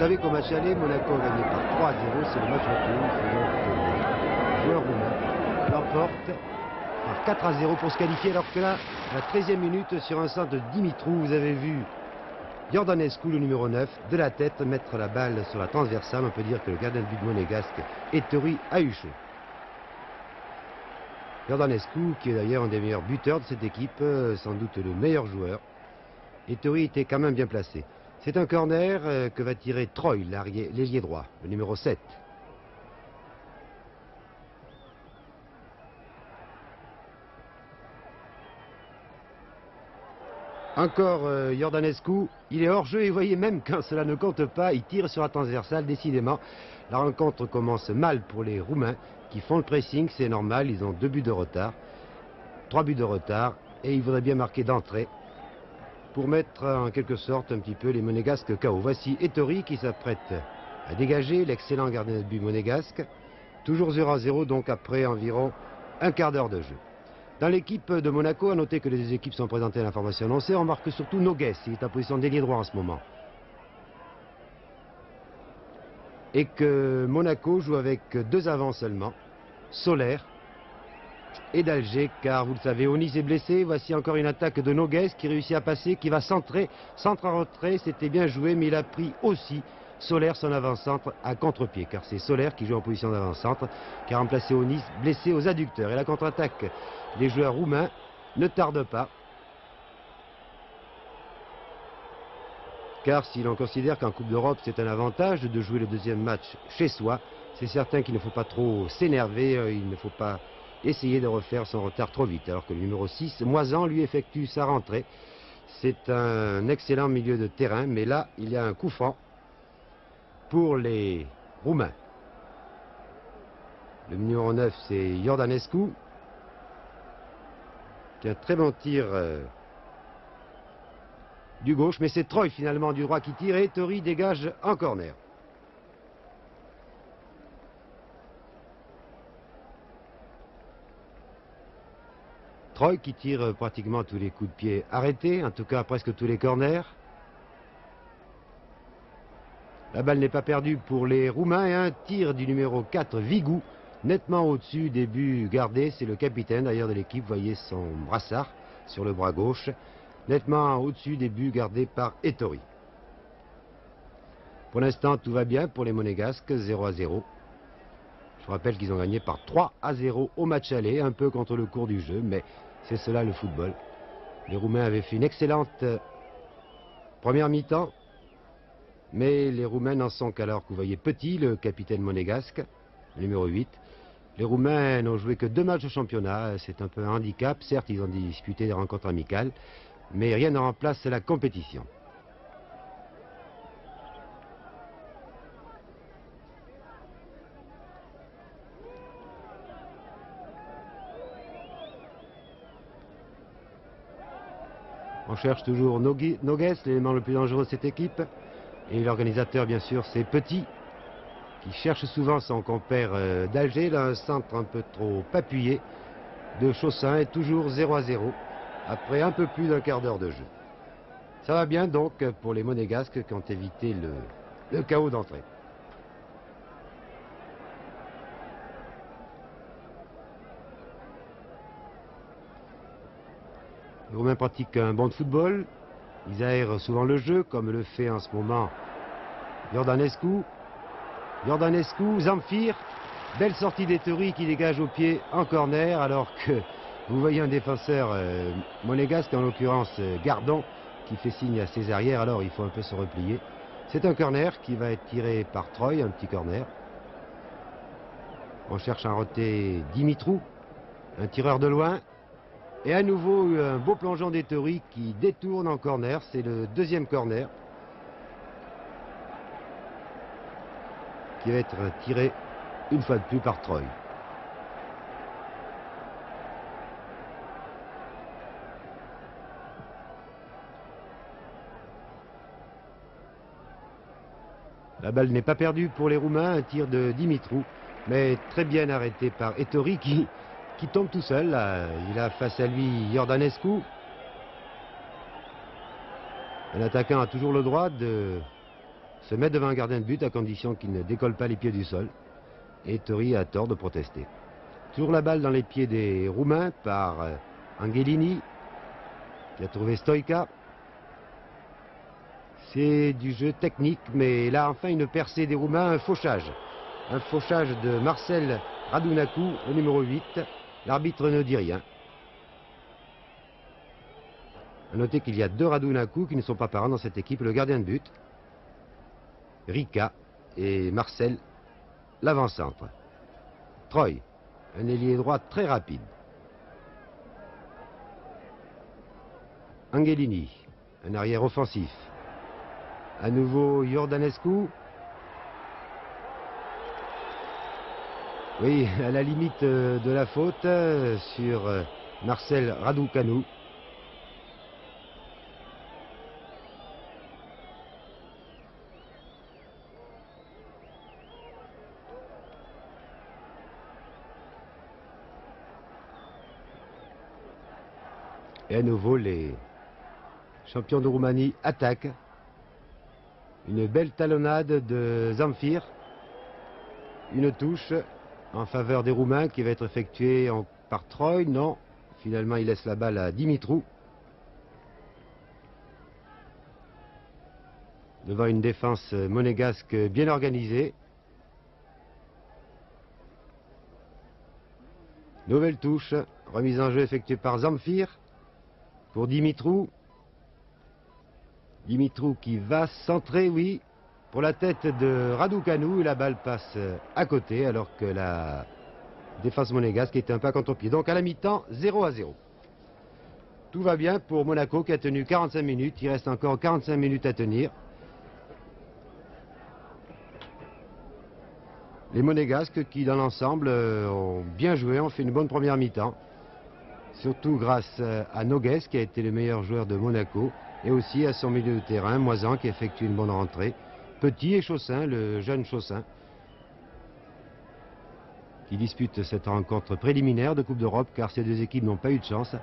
savez qu'au match aller, Monaco a gagné par 3-0. C'est le match retour. Les joueurs roumains l'emportent par 4-0 pour se qualifier. Alors que là, la 13e minute, sur un centre de Dimitrou, vous avez vu Iordanescu, le numéro 9, de la tête, mettre la balle sur la transversale. On peut dire que le gardien de but monégasque, Ettori, a eu chaud. Iordanescu, qui est d'ailleurs un des meilleurs buteurs de cette équipe, sans doute le meilleur joueur. Ettori était quand même bien placé. C'est un corner que va tirer Troy, l'ailier droit, le numéro 7. Encore Iordanescu, il est hors jeu et vous voyez même quand cela ne compte pas, il tire sur la transversale. Décidément, la rencontre commence mal pour les Roumains qui font le pressing, c'est normal, ils ont 2 buts de retard, 3 buts de retard et ils voudraient bien marquer d'entrée pour mettre en quelque sorte un petit peu les monégasques KO. Voici Ettori qui s'apprête à dégager, l'excellent gardien de but monégasque, toujours 0-0 donc après environ un quart d'heure de jeu. Dans l'équipe de Monaco, à noter que les deux équipes sont présentées à l'information annoncée, on marque surtout Noguès, il est en position d'ailier droit en ce moment. Et que Monaco joue avec 2 avants seulement, Solaire et d'Alger, car vous le savez, Onis est blessé. Voici encore une attaque de Noguès qui réussit à passer, qui va centrer, centre en retrait, c'était bien joué, mais il a pris aussi Solaire son avant-centre à contre-pied, car c'est Solaire qui joue en position d'avant-centre, qui a remplacé Onis, blessé aux adducteurs. Et la contre-attaque des joueurs roumains ne tarde pas, car si l'on considère qu'en Coupe d'Europe c'est un avantage de jouer le deuxième match chez soi, c'est certain qu'il ne faut pas trop s'énerver, il ne faut pas essayer de refaire son retard trop vite, alors que le numéro 6, Moisan, lui effectue sa rentrée. C'est un excellent milieu de terrain, mais là il y a un coup franc pour les Roumains. Le numéro 9, c'est Iordanescu, qui a un très bon tir du gauche, mais c'est Troy finalement du droit qui tire et Ettori dégage en corner. Troy qui tire pratiquement tous les coups de pied arrêtés, en tout cas presque tous les corners. La balle n'est pas perdue pour les Roumains et un tir du numéro 4, Vigou, nettement au-dessus des buts gardés. C'est le capitaine d'ailleurs de l'équipe, voyez son brassard sur le bras gauche, nettement au-dessus des buts gardés par Ettori. Pour l'instant, tout va bien pour les Monégasques, 0-0. Je vous rappelle qu'ils ont gagné par 3-0 au match aller, un peu contre le cours du jeu, mais c'est cela le football. Les Roumains avaient fait une excellente première mi-temps, mais les Roumains n'en sont qu'alors que vous voyez Petit, le capitaine monégasque, numéro 8. Les Roumains n'ont joué que 2 matchs de championnat, c'est un peu un handicap. Certes, ils ont disputé des rencontres amicales, mais rien ne remplace la compétition. On cherche toujours Noguès, l'élément le plus dangereux de cette équipe. Et l'organisateur, bien sûr, c'est Petit, qui cherche souvent son compère d'Alger. Là, un centre un peu trop appuyé de Chaussin est toujours 0-0, après un peu plus d'un quart d'heure de jeu. Ça va bien donc pour les Monégasques qui ont évité le chaos d'entrée. Les Roumains pratiquent un bon football. Ils aèrent souvent le jeu, comme le fait en ce moment Iordanescu. Iordanescu, Zamfir. Belle sortie d'Ettori qui dégage au pied en corner, alors que vous voyez un défenseur monégasque, en l'occurrence Gardon, qui fait signe à ses arrières, alors il faut un peu se replier. C'est un corner qui va être tiré par Troy, un petit corner. On cherche un roté Dimitrou, un tireur de loin. Et à nouveau un beau plongeon d'Ettori qui détourne en corner, c'est le deuxième corner qui va être tiré une fois de plus par Troy. La balle n'est pas perdue pour les Roumains, un tir de Dimitrou, mais très bien arrêté par Ettori qui tombe tout seul. Là. Il a face à lui Iordanescu. Un attaquant a toujours le droit de se mettre devant un gardien de but à condition qu'il ne décolle pas les pieds du sol. Et Ettori a tort de protester. Toujours la balle dans les pieds des Roumains par Angelini, qui a trouvé Stoica. C'est du jeu technique, mais là, enfin, une percée des Roumains, un fauchage. Un fauchage de Marcel Radunacu, le numéro 8. L'arbitre ne dit rien. A noter qu'il y a 2 Radunacu qui ne sont pas parents dans cette équipe. Le gardien de but, Rika, et Marcel, l'avant-centre. Troy, un ailier droit très rapide. Angelini, un arrière offensif. À nouveau Iordanescu. Oui, à la limite de la faute sur Marcel Raducanu. Et à nouveau, les champions de Roumanie attaquent. Une belle talonnade de Zamfir. Une touche en faveur des Roumains qui va être effectuée par Troy. Non, finalement il laisse la balle à Dimitrou. Devant une défense monégasque bien organisée. Nouvelle touche, remise en jeu effectuée par Zamfir pour Dimitrou. Dimitrou qui va centrer, oui, pour la tête de Raducanu, et la balle passe à côté alors que la défense monégasque était un peu à contre-pied. Donc à la mi-temps, 0-0. Tout va bien pour Monaco qui a tenu 45 minutes. Il reste encore 45 minutes à tenir. Les Monégasques qui, dans l'ensemble, ont bien joué, ont fait une bonne première mi-temps. Surtout grâce à Nogues, qui a été le meilleur joueur de Monaco, et aussi à son milieu de terrain, Moisan, qui effectue une bonne rentrée. Petit et Chaussin, le jeune Chaussin, qui dispute cette rencontre préliminaire de Coupe d'Europe, car ces deux équipes n'ont pas eu de chance.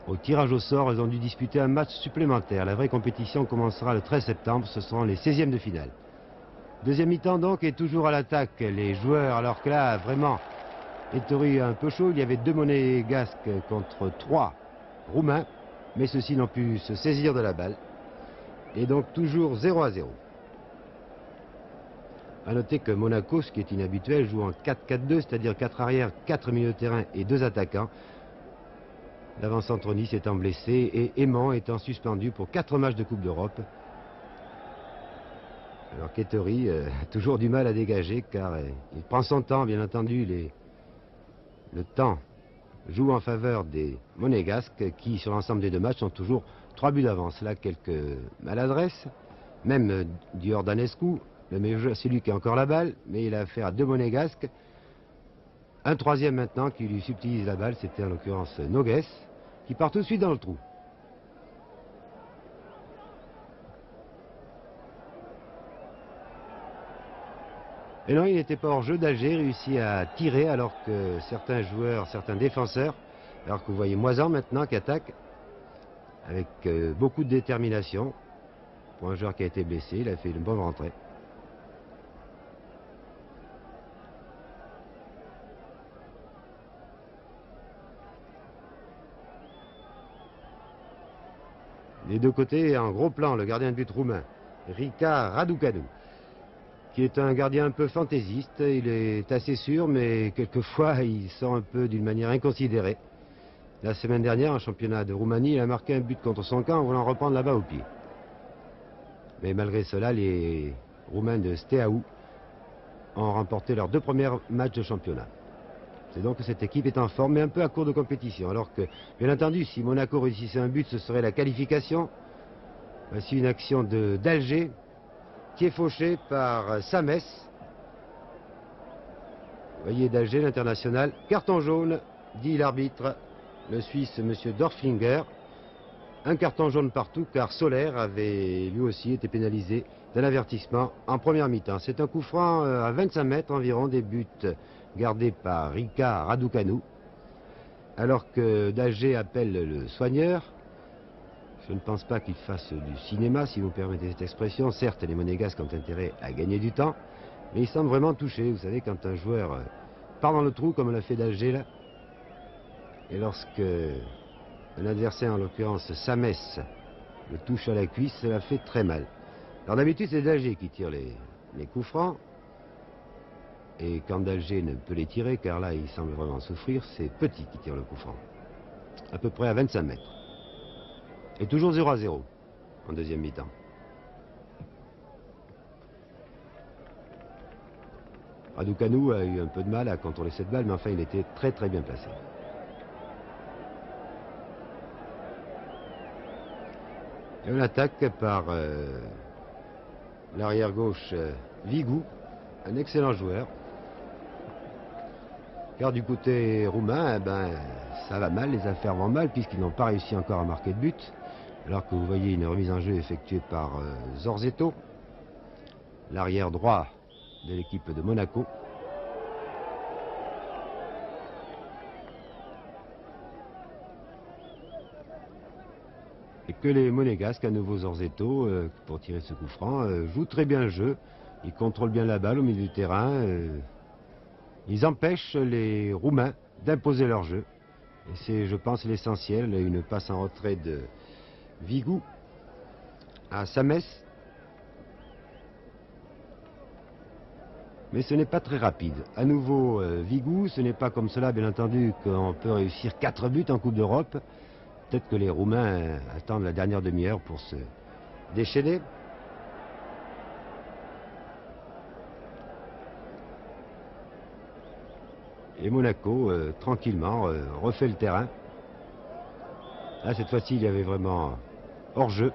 Au tirage au sort, elles ont dû disputer un match supplémentaire. La vraie compétition commencera le 13 septembre, ce seront les 16e de finale. Deuxième mi-temps donc, et toujours à l'attaque les joueurs, alors que là, vraiment, Ettori un peu chaud. Il y avait 2 Monégasques contre 3 Roumains, mais ceux-ci n'ont pu se saisir de la balle. Et donc toujours 0-0. A noter que Monaco, ce qui est inhabituel, joue en 4-4-2, c'est-à-dire 4 arrières, 4 milieux de terrain et 2 attaquants. L'avant-centre Nice étant blessé et Aimant étant suspendu pour 4 matchs de Coupe d'Europe. Alors qu'Ettori a toujours du mal à dégager, car il prend son temps, bien entendu. Le temps joue en faveur des Monégasques qui, sur l'ensemble des 2 matchs, ont toujours 3 buts d'avance. Là, quelques maladresses, même d'Iordanescu, le meilleur joueur, c'est lui qui a encore la balle, mais il a affaire à 2 Monégasques. Un troisième maintenant qui lui subtilise la balle, c'était en l'occurrence Nogues, qui part tout de suite dans le trou. Et non, il n'était pas hors jeu. d'Alger réussit à tirer alors que certains joueurs, certains défenseurs, alors que vous voyez Moisan maintenant qui attaque avec beaucoup de détermination. Pour un joueur qui a été blessé, il a fait une bonne rentrée. Des 2 côtés, en gros plan, le gardien de but roumain, Rika Raducanu, qui est un gardien un peu fantaisiste. Il est assez sûr, mais quelquefois il sort un peu d'une manière inconsidérée. La semaine dernière, en championnat de Roumanie, il a marqué un but contre son camp en voulant reprendre la balle au pied. Mais malgré cela, les Roumains de Steaua ont remporté leurs 2 premiers matchs de championnat. C'est donc que cette équipe est en forme, mais un peu à court de compétition. Alors que, bien entendu, si Monaco réussissait un but, ce serait la qualification. Voici une action d'Alger qui est fauchée par Sames. Vous voyez d'Alger, l'international. Carton jaune, dit l'arbitre, le Suisse, M. Dorflinger. Un carton jaune partout, car Soler avait lui aussi été pénalisé d'un avertissement en première mi-temps. C'est un coup franc à 25 mètres environ des buts gardés par Rika Raducanu. Alors que d'Alger appelle le soigneur, Je ne pense pas qu'il fasse du cinéma, si vous permettez cette expression. Certes, les Monégasques ont intérêt à gagner du temps, mais ils semblent vraiment touchés. Vous savez, quand un joueur part dans le trou, comme l'a fait d'Alger là, et lorsque un adversaire, en l'occurrence Samès, le touche à la cuisse, cela fait très mal. Alors d'habitude, c'est d'Alger qui tire les coups francs. Et quand d'Alger ne peut les tirer, car là, il semble vraiment souffrir, c'est Petit qui tire le coup franc. À peu près à 25 mètres. Et toujours 0-0 en deuxième mi-temps. Raducanu a eu un peu de mal à contrôler cette balle, mais enfin, il était très très bien placé. Et on attaque par l'arrière gauche Vigou, un excellent joueur. Car du côté roumain, eh ben, ça va mal, les affaires vont mal, puisqu'ils n'ont pas réussi encore à marquer de but. Alors que vous voyez une remise en jeu effectuée par Zorzetto, l'arrière droit de l'équipe de Monaco. Et que les Monégasques, à nouveau Zorzetto, pour tirer ce coup franc, jouent très bien le jeu. Ils contrôlent bien la balle au milieu du terrain. Ils empêchent les Roumains d'imposer leur jeu. Et c'est, je pense, l'essentiel. Une passe en retrait de Vigou à Samès. Mais ce n'est pas très rapide. À nouveau, Vigou, ce n'est pas comme cela, bien entendu, qu'on peut réussir 4 buts en Coupe d'Europe. Peut-être que les Roumains attendent la dernière demi-heure pour se déchaîner. Et Monaco, tranquillement, refait le terrain. Là, cette fois-ci, il y avait vraiment hors-jeu.